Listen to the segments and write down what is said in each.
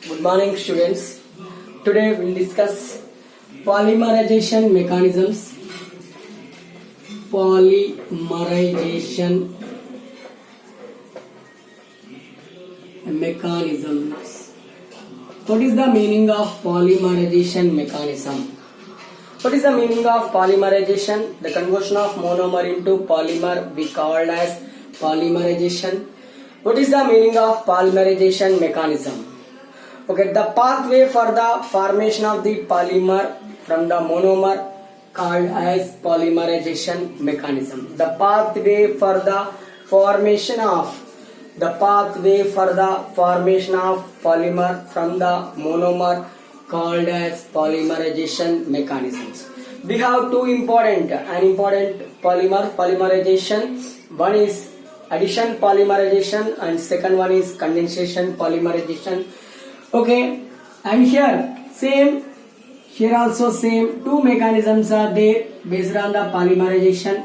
Good morning, students. Today we'll discuss polymerization mechanisms. Polymerization mechanisms. What is the meaning of polymerization mechanism? What is the meaning of polymerization? The conversion of monomer into polymer we called as polymerization. What is the meaning of polymerization mechanism? Okay, the pathway for the formation of the polymer from the monomer called as polymerization mechanism. The pathway for the formation of polymer from the monomer called as polymerization mechanisms. We have two important polymerization. One is addition polymerization and second one is condensation polymerization. Okay, and here also same two mechanisms are there based on the polymerization.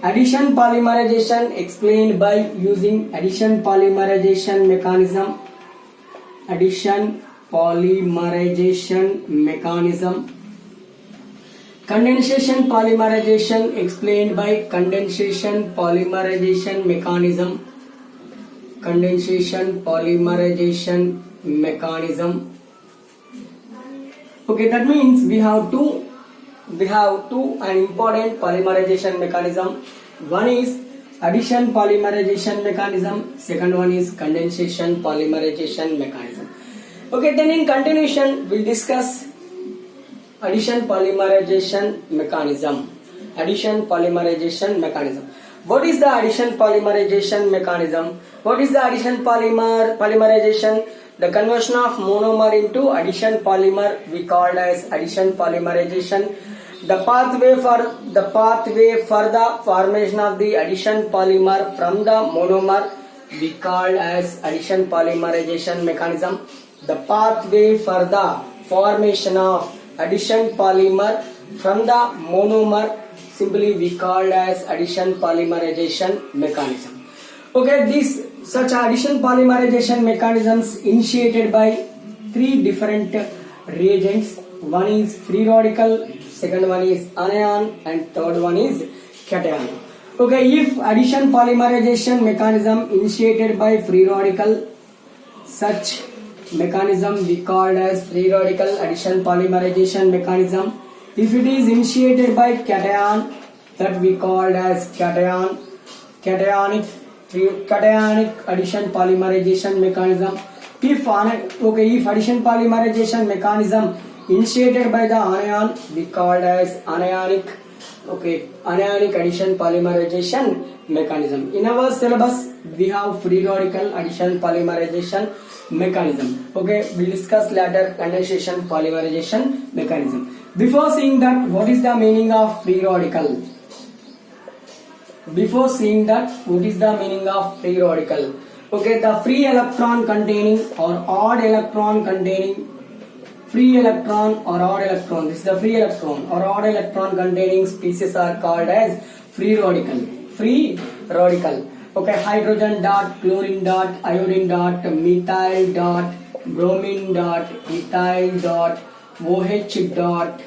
Addition polymerization explained by using addition polymerization mechanism. Condensation polymerization explained by condensation polymerization mechanism. Okay, that means we have two important polymerization mechanism. One is addition polymerization mechanism, second one is condensation polymerization mechanism. Okay, then in continuation we'll discuss addition polymerization mechanism. What is the addition polymerization mechanism? What is the addition polymerization? The conversion of monomer into addition polymer we called as addition polymerization. The pathway for the formation of the addition polymer from the monomer we called as addition polymerization mechanism. The pathway for the formation of addition polymer from the monomer simply we called as addition polymerization mechanism. Okay, such addition polymerization mechanisms initiated by three different reagents. One is free radical, second one is anion, and third one is cation. Okay, if addition polymerization mechanism initiated by free radical, such mechanism we called as free radical addition polymerization mechanism. If it is initiated by cation, that we called as cationic addition polymerization mechanism. If addition polymerization mechanism initiated by the anion, we called as anionic addition polymerization mechanism. In our syllabus we have free radical addition polymerization mechanism. Okay, we'll discuss later condensation polymerization mechanism. Before seeing that, what is the meaning of free radical? Okay, the free electron containing or odd electron containing this is the free electron or odd electron containing species are called as free radical. Okay, hydrogen dot, chlorine dot, iodine dot, methyl dot, bromine dot, ethyl dot, OH dot.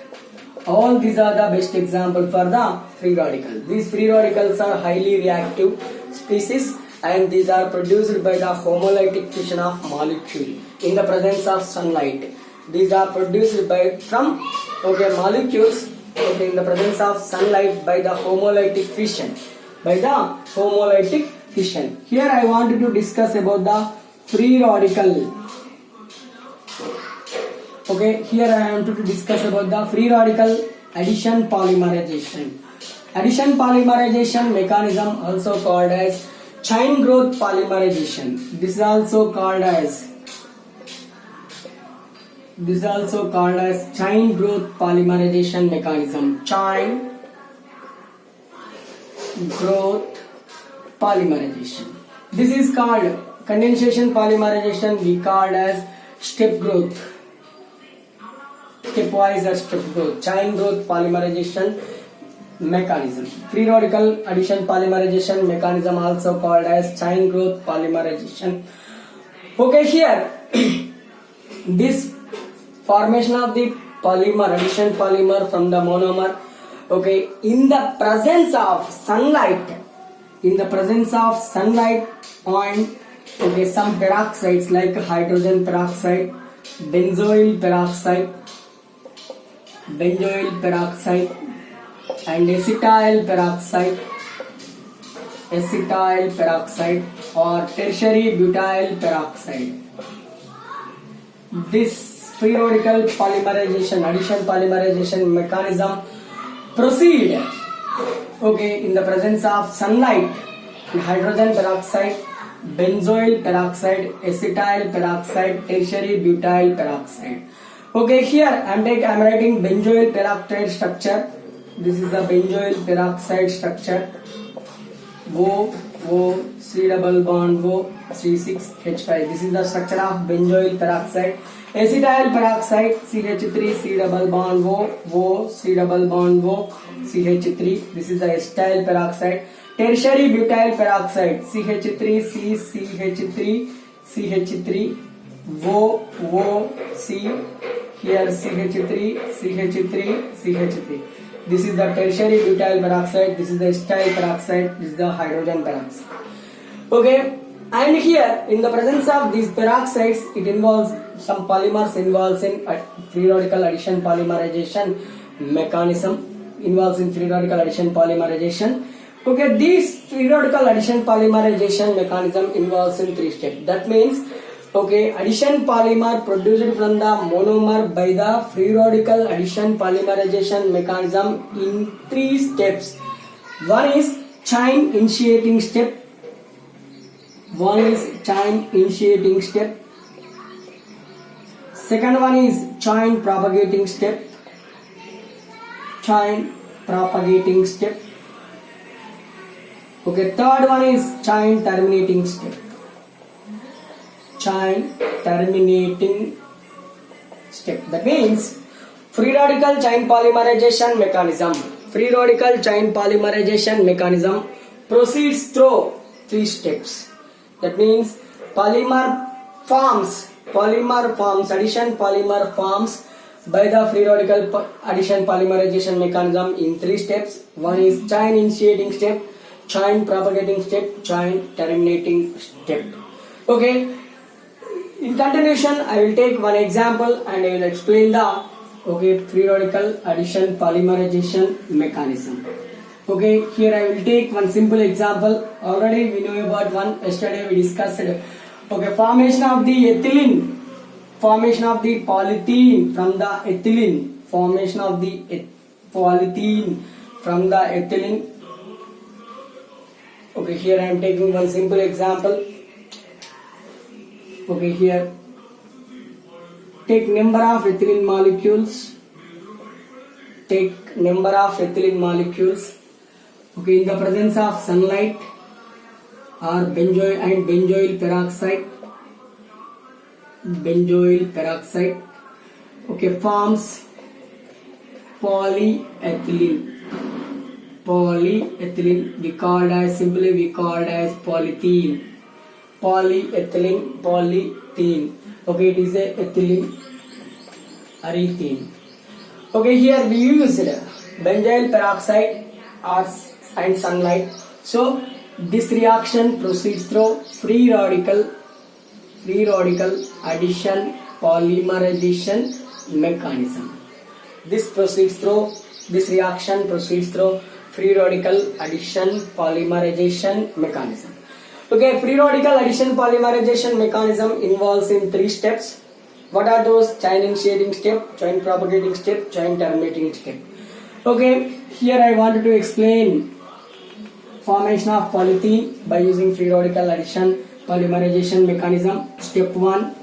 All these are the best example for the free radical. These free radicals are highly reactive species and these are produced by the homolytic fission of molecule in the presence of sunlight. These are produced from molecules in the presence of sunlight by the homolytic fission. Here I wanted to discuss about the free radical. Okay, here I am to discuss about the free radical addition polymerization. Addition polymerization mechanism also called as chain growth polymerization. This is also called as chain growth polymerization mechanism. Chain growth polymerization. This is called condensation polymerization. We called as step growth. Stepwise or step growth. Chain growth polymerization mechanism. Free radical addition polymerization mechanism also called as chain growth polymerization. Okay, here this formation of the polymer, addition polymer from the monomer, okay, in the presence of sunlight, on, okay, some peroxides like hydrogen peroxide, benzoyl peroxide, and acetyl peroxide or tertiary butyl peroxide. This free radical polymerization, addition polymerization mechanism proceed, okay, in the presence of sunlight, hydrogen peroxide, benzoyl peroxide, acetyl peroxide, tertiary butyl peroxide. Okay, here I'm writing benzoyl peroxide structure. This is the benzoyl peroxide structure. O C double bond O C6H5. This is the structure of benzoyl peroxide. Acetyl peroxide CH3 C double bond O C double bond O CH3. This is the acetyl peroxide. Tertiary butyl peroxide CH3 C CH3 CH3 O C, here CH3. This is the tertiary butyl peroxide. This is the acetyl peroxide. This is the hydrogen peroxide. Okay, and here in the presence of these peroxides, it involves some polymers involves in free radical addition polymerization mechanism. Okay, this free radical addition polymerization mechanism involves in 3 steps. That means, okay, addition polymer produced from the monomer by the free radical addition polymerization mechanism in 3 steps. One is chain initiating step. Second one is chain propagating step. Okay, third one is chain terminating step. That means free radical chain polymerization mechanism proceeds through 3 steps. That means addition polymer forms by the free radical addition polymerization mechanism in 3 steps. One is chain initiating step, chain propagating step, chain terminating step. Okay, in continuation I will take one example and I will explain the free radical addition polymerization mechanism. Okay, here I will take one simple example. Already we know about one, yesterday we discussed it. Okay, formation of the polythene from the ethylene. Okay, here I am taking one simple example. Okay, here take number of ethylene molecules. Okay, in the presence of sunlight or benzoyl peroxide, okay, forms polyethylene. We called as polythene. Polyethylene. Okay, it is a ethylene or ethene. Okay, here we used benzoyl peroxide and sunlight. So this reaction proceeds through free radical addition polymerization mechanism. This reaction proceeds through free radical addition polymerization mechanism. Okay, free radical addition polymerization mechanism involves in 3 steps. What are those? Chain initiating step, chain propagating step, chain terminating step. Okay, here I wanted to explain formation of polythene by using free radical addition polymerization mechanism. Step 1,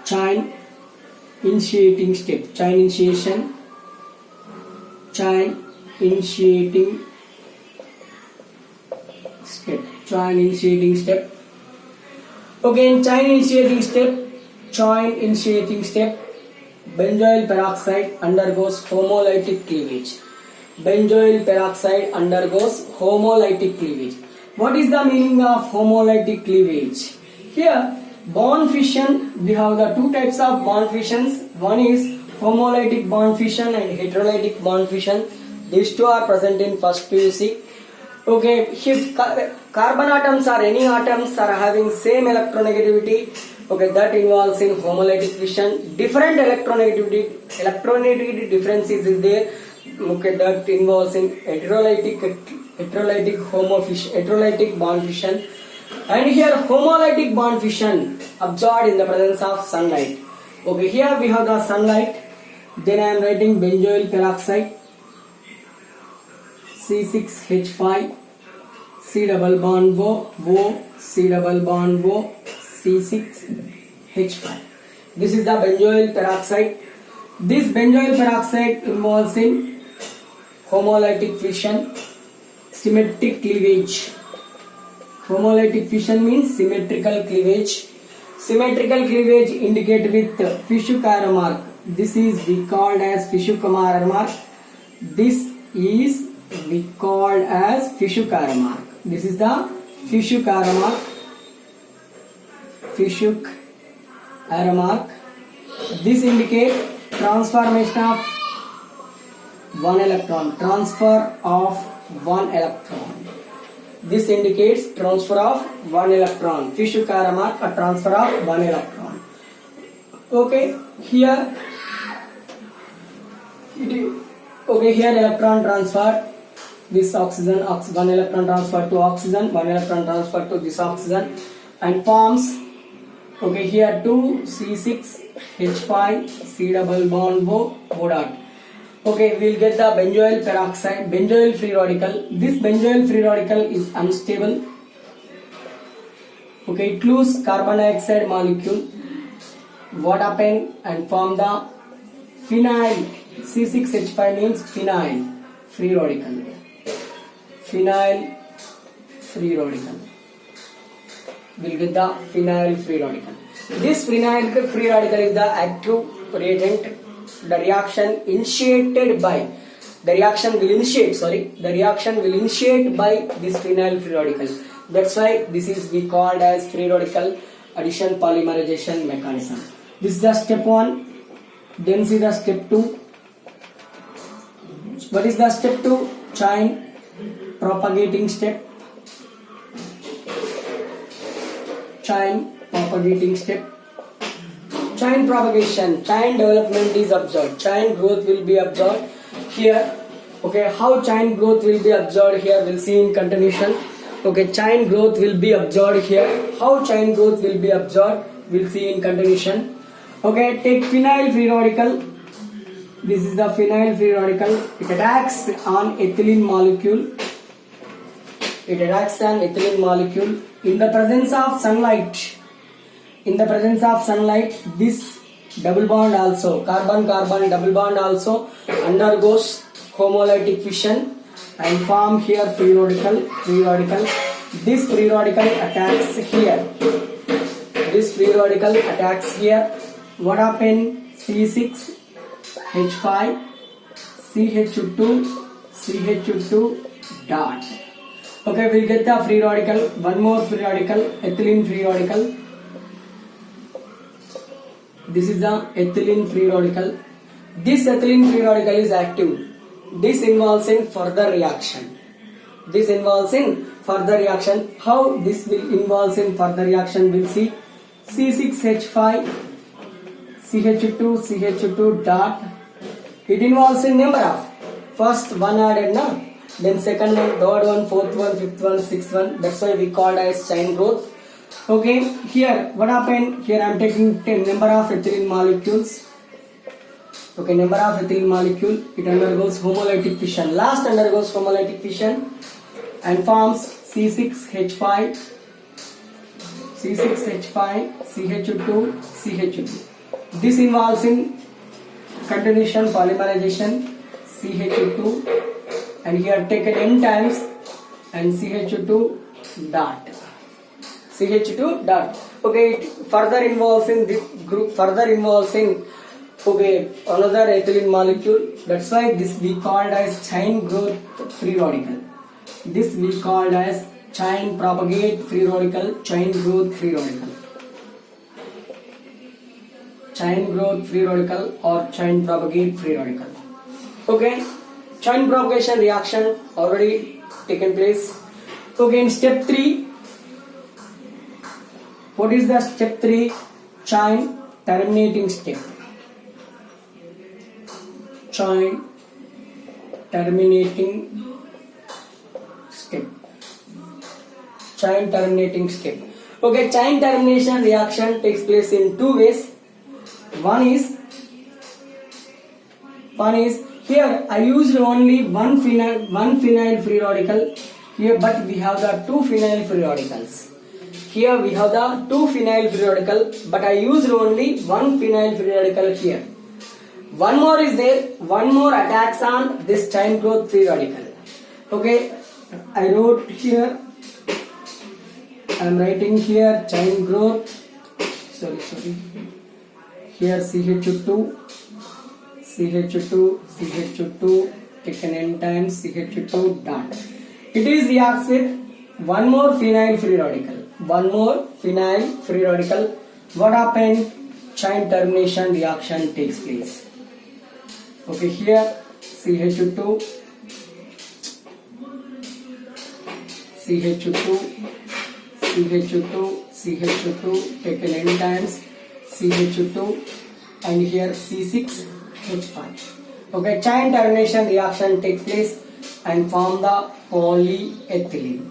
chain initiating step. Chain initiating step. Okay, in chain initiating step, benzoyl peroxide undergoes homolytic cleavage. What is the meaning of homolytic cleavage? Here bond fission, we have the two types of bond fissions. One is homolytic bond fission and heterolytic bond fission. These two are present in first PUC. Okay, if carbon atoms or any atoms are having same electronegativity, okay, that involves in homolytic fission. Different electronegativity differences is there. Okay, that involves in heterolytic bond fission. And here homolytic bond fission absorbed in the presence of sunlight. Okay, here we have the sunlight. Then I am writing benzoyl peroxide, C6H5, C double bond O, C double bond O, C6H5. This is the benzoyl peroxide. This benzoyl peroxide involves in homolytic fission, symmetric cleavage. Homolytic fission means symmetrical cleavage. Symmetrical cleavage indicate with Fishhook arrow mark. This is we called as Fishhook arrow mark. This is we called as Fishhook arrow mark. This is the Fishhook arrow mark. Fishhook arrow mark. This indicates transformation of one electron. Transfer of one electron. This indicates transfer of one electron. Fishhook arrow mark, a transfer of one electron. Okay, here electron transfer. This oxygen, one electron transfer to oxygen, one electron transfer to this oxygen, and forms. Okay, here 2 C6H5 C double bond O dot. Okay, we'll get the benzoyl peroxide, benzoyl free radical. This benzoyl free radical is unstable. Okay, it loses carbon dioxide molecule. What happened and form the phenyl. C6H5 means phenyl free radical. Phenyl free radical. We'll get the phenyl free radical. This phenyl free radical is the active reagent. The reaction will initiate by this phenyl free radical. That's why this is we called as free radical addition polymerization mechanism. This is the step 1. Then see the step 2. What is the step 2? Chain propagating step. Chain propagating step. Chain propagation, chain development is observed. Chain growth will be observed here. Okay, how chain growth will be observed here, we'll see in continuation. Okay, chain growth will be observed here. How chain growth will be observed, we'll see in continuation. Okay, take phenyl free radical. This is the phenyl free radical. It attacks on ethylene molecule. It attacks on ethylene molecule in the presence of sunlight. In the presence of sunlight, this double bond also, carbon-carbon double bond also undergoes homolytic fission and form here free radical. This free radical attacks here. This free radical attacks here. What happened? C6H5 CH2 dot. Okay, we'll get the free radical. One more free radical, ethylene free radical. This is the ethylene free radical. This ethylene free radical is active. This involves in further reaction. How this will involve in further reaction, we'll see. C6H5 CH2 dot. It involves in number of. First one added na, then second one, third one, fourth one, fifth one, sixth one. That's why we called as chain growth. Okay, here what happened? Here I am taking number of ethylene molecules. Okay, number of ethylene molecule. It undergoes homolytic fission. Last undergoes homolytic fission and forms C6H5 CH2. This involves in continuation polymerization CH2, and here taken n times and CH2 dot. Okay, it further involves in this group, okay, another ethylene molecule. That's why this we called as chain growth free radical. This we called as chain propagate free radical, chain growth free radical. chain growth free radical or chain propagate free radical. Okay, chain propagation reaction already taken place. Okay, in step 3, what is the step 3? Chain terminating step. Chain terminating step. Chain terminating step. Okay, chain termination reaction takes place in two ways. One is here I used only one phenyl free radical here, but we have the two phenyl free radicals. Here we have the two phenyl free radical, but I used only one phenyl free radical here. One more is there, one more attacks on this chain growth free radical. Okay, I wrote here, I am writing here chain growth, here CH2, taken n times CH2 dot. It is reacts with one more phenyl free radical. What happened? Chain termination reaction takes place. Okay, here CH2, taken n times CH2 and here C6H5. Okay, chain termination reaction takes place and form the polyethylene.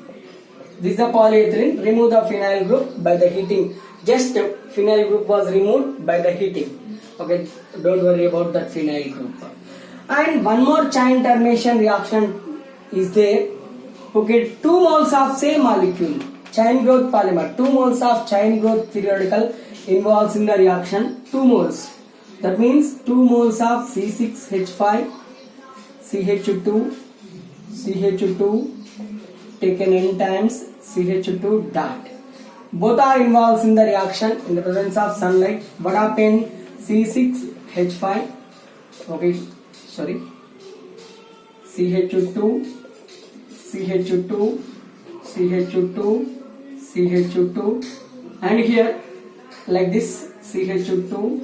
This is the polyethylene. Remove the phenyl group by the heating. Just phenyl group was removed by the heating. Okay, don't worry about that phenyl group. And one more chain termination reaction is there. Okay, 2 moles of same molecule, chain growth polymer, 2 moles of chain growth free radical involves in the reaction, 2 moles. That means 2 moles of C6H5, CH2, taken n times CH2 dot. Both are involved in the reaction in the presence of sunlight. What happened? C6H5, okay, sorry, CH2, and here like this CH2,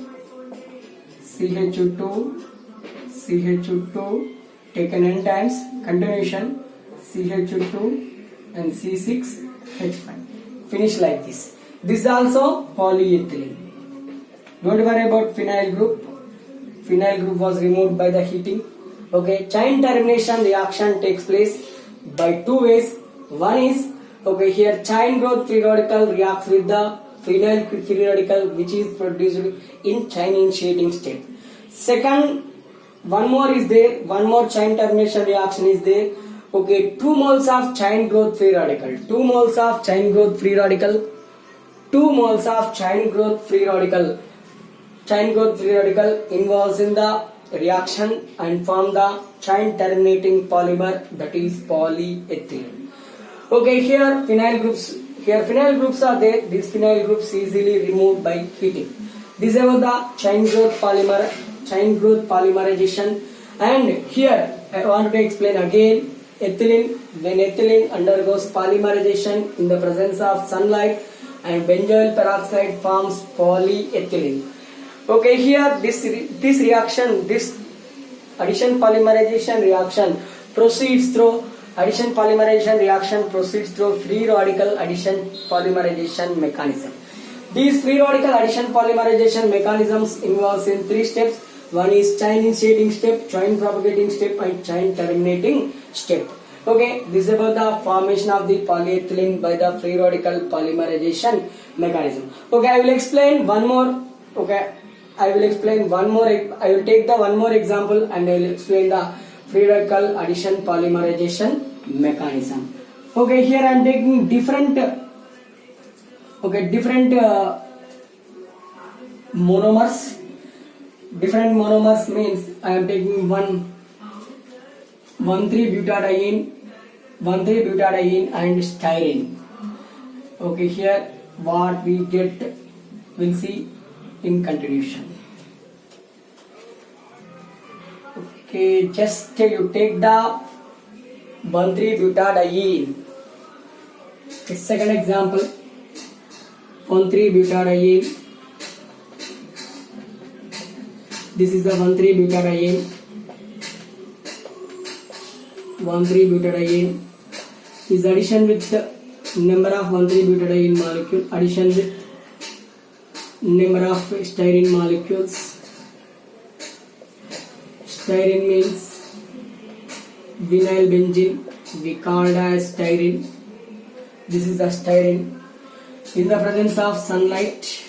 taken n times, continuation CH2 and C6H5. Finish like this. This is also polyethylene. Don't worry about phenyl group. Phenyl group was removed by the heating. Okay, chain termination reaction takes place by two ways. One is, okay, here chain growth free radical reacts with the phenyl free radical which is produced in chain initiating step. Second, one more is there, one more chain termination reaction is there. Okay, 2 moles of chain growth free radical, 2 moles of chain growth free radical, 2 moles of chain growth free radical. Chain growth free radical involves in the reaction and form the chain terminating polymer, that is polyethylene. Okay, here phenyl groups are there. These phenyl groups easily removed by heating. This is about the chain growth polymerization. And here I want to explain again ethylene. When ethylene undergoes polymerization in the presence of sunlight and benzoyl peroxide forms polyethylene. Okay, here this reaction, this addition polymerization reaction proceeds through free radical addition polymerization mechanism. These free radical addition polymerization mechanisms involves in 3 steps. One is chain initiating step, chain propagating step, and chain terminating step. Okay, this is about the formation of the polyethylene by the free radical polymerization mechanism. Okay, I will explain one more. Okay, I will take the one more example and I will explain the free radical addition polymerization mechanism. Okay, here I am taking different monomers. Different monomers means I am taking 1,3-butadiene and styrene. Okay, here what we get we'll see in continuation. Okay, just you take the 1,3-butadiene. Second example, 1,3-butadiene This is the 1,3-butadiene. 1,3-butadiene is addition with the number of 1,3-butadiene molecule, addition with number of styrene molecules. Styrene means vinyl benzene, we called as styrene. This is the styrene. In the presence of sunlight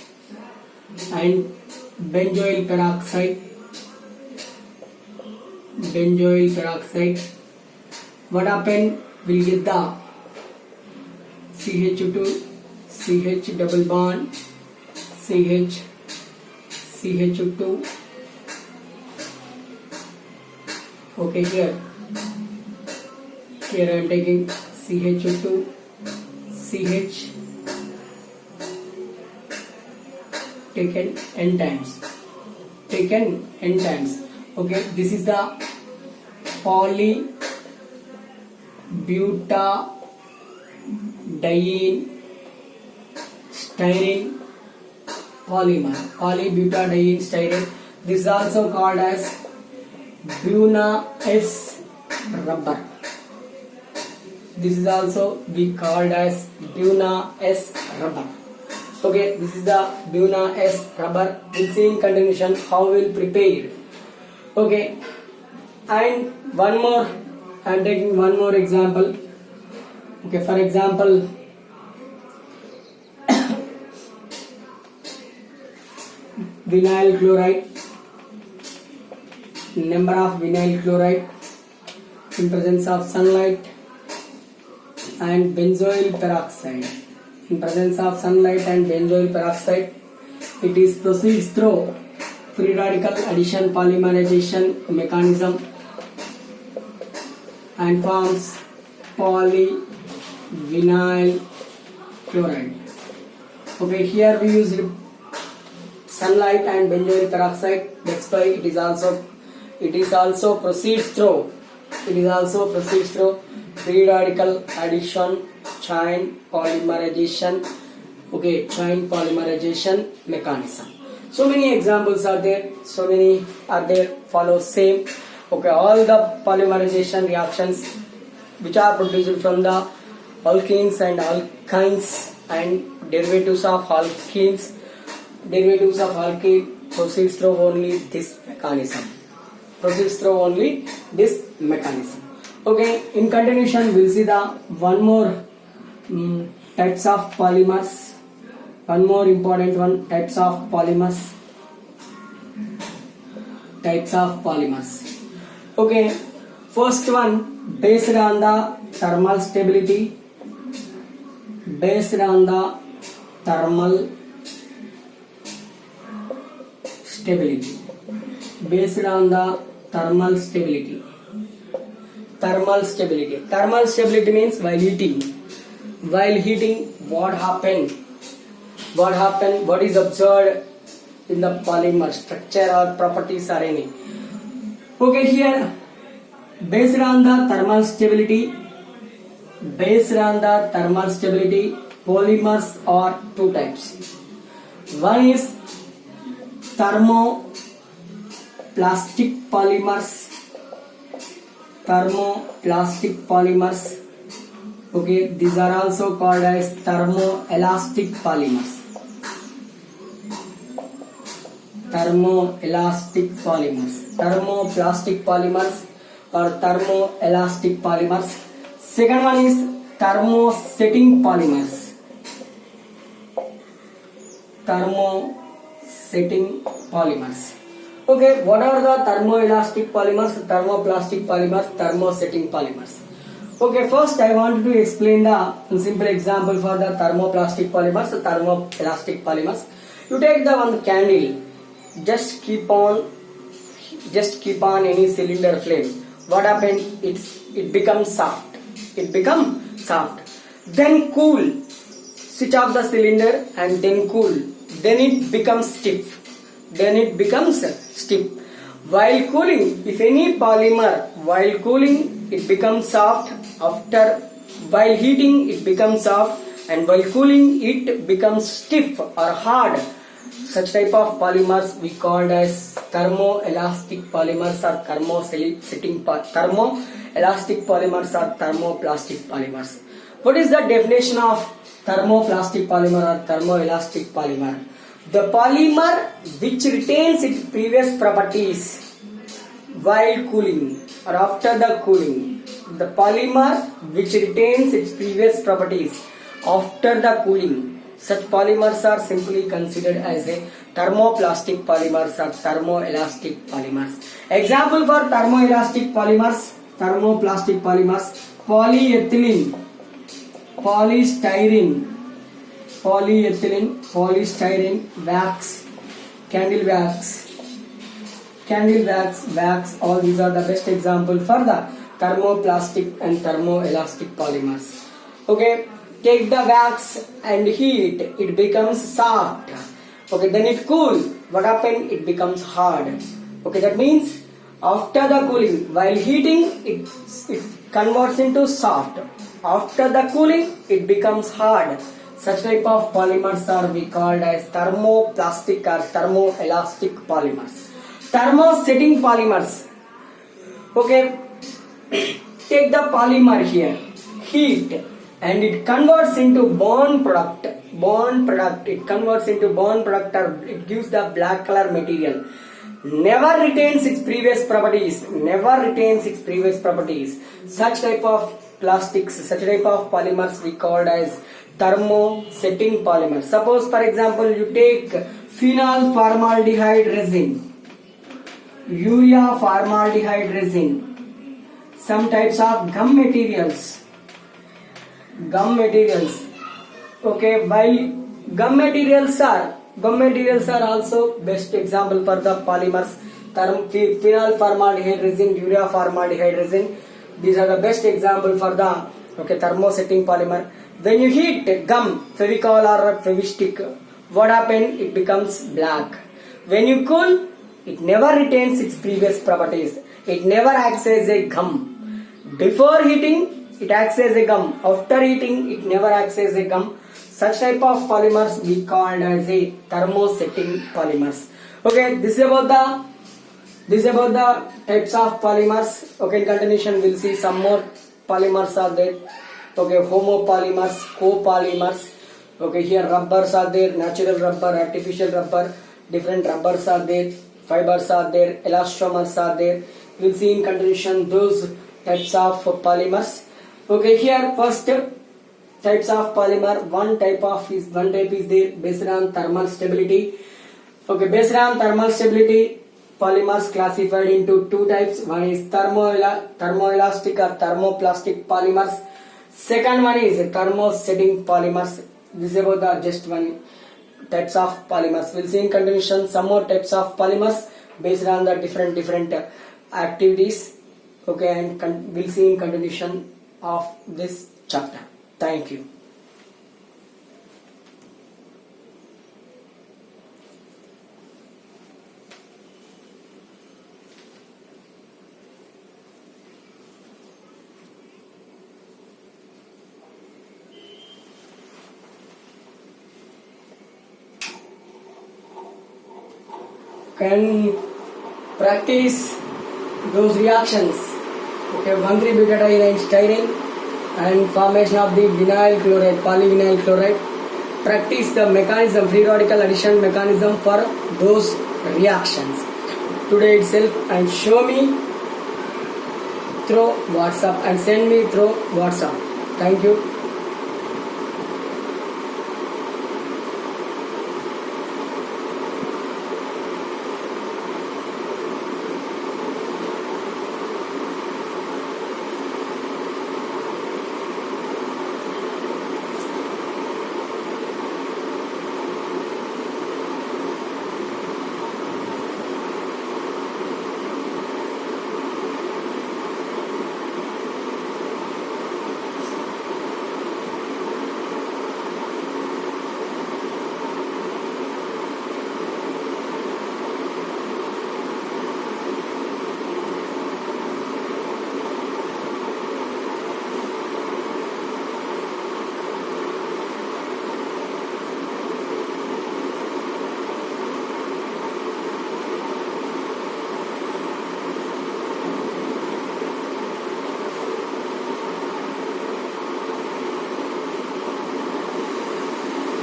and benzoyl peroxide, what happen? We'll get the CH2, CH double bond, CH, CH2. Okay, here I am taking CH2, CH, taken n times. Okay, this is the polybutadiene styrene polymer. Polybutadiene styrene. This is also called as Buna S rubber. This is also we called as Buna S rubber. Okay, this is the Buna S rubber. We'll see in continuation how we'll prepare. Okay, and one more. I am taking one more example. Okay, for example, vinyl chloride. Number of vinyl chloride in presence of sunlight and benzoyl peroxide. In presence of sunlight and benzoyl peroxide, it is proceeds through free radical addition polymerization mechanism and forms polyvinyl chloride. Okay, here we used sunlight and benzoyl peroxide. That's why it is also proceeds through free radical addition chain polymerization. Okay, chain polymerization mechanism. So many examples are there. Follow same. Okay, all the polymerization reactions which are produced from the alkenes and alkynes and derivatives of alkene proceeds through only this mechanism. Okay, in continuation we'll see the one more types of polymers. One more important one, types of polymers. Okay, first one, based on the thermal stability. Thermal stability means while heating, what happened? What is observed in the polymer structure or properties or any? Okay, here based on the thermal stability, polymers are two types. One is thermoplastic polymers. Okay, these are also called as thermoelastic polymers. Thermoplastic polymers or thermoelastic polymers. Second one is thermosetting polymers. Okay, what are the thermoelastic polymers, thermoplastic polymers, thermosetting polymers? Okay, first I want to explain the simple example for the thermoplastic polymers, thermoelastic polymers. You take the one candle, just keep on any cylinder flame. What happened? It becomes soft. Then cool. Switch off the cylinder and then cool. Then it becomes stiff. While cooling, if any polymer, while cooling it becomes soft. While heating it becomes soft, and while cooling it becomes stiff or hard. Such type of polymers we called as thermoelastic polymers or thermoelastic polymers or thermoplastic polymers. What is the definition of thermoplastic polymer or thermoelastic polymer? The polymer which retains its previous properties while cooling or after the cooling. The polymer which retains its previous properties after the cooling. Such polymers are simply considered as a thermoplastic polymers or thermoelastic polymers. Example for thermoelastic polymers, thermoplastic polymers: polyethylene, polystyrene, wax, candle wax, all these are the best example for the thermoplastic and thermoelastic polymers. Okay, take the wax and heat, it becomes soft. Okay, then it cool, what happened? It becomes hard. Okay, that means after the cooling, while heating it converts into soft. After the cooling it becomes hard. Such type of polymers are we called as thermoplastic or thermoelastic polymers. Thermosetting polymers. Okay, take the polymer here, heat, and it converts into bond product. It converts into bond product, or it gives the black color material. Never retains its previous properties. Such type of plastics, such type of polymers we called as thermosetting polymers. Suppose for example you take phenol formaldehyde resin, urea formaldehyde resin, some types of gum materials. Okay, while gum materials are also best example for the polymers. Phenol formaldehyde resin, urea formaldehyde resin, these are the best example for the thermosetting polymer. When you heat gum, Fevicol or Fevistick, what happens? It becomes black. When you cool, it never retains its previous properties. It never acts as a gum. Before heating it acts as a gum, after heating it never acts as a gum. Such type of polymers we called as a thermosetting polymers. Okay, this is about the types of polymers. Okay, in continuation we'll see some more polymers are there. Okay, homopolymers, copolymers. Okay, here rubbers are there, natural rubber, artificial rubber, different rubbers are there, fibers are there, elastomers are there. We'll see in continuation those types of polymers. Okay, here first types of polymer. One type is there based on thermal stability. Okay, based on thermal stability, polymers classified into two types. One is thermoelastic or thermoplastic polymers. Second one is thermosetting polymers. This is about the just one types of polymers. We'll see in continuation some more types of polymers based on the different activities. Okay, and we'll see in continuation of this chapter. Thank you. Can practice those reactions. Okay, 1,3-butadiene and styrene and formation of the vinyl chloride, polyvinyl chloride. Practice the mechanism, free radical addition mechanism for those reactions today itself, and show me through WhatsApp and send me through WhatsApp. Thank you.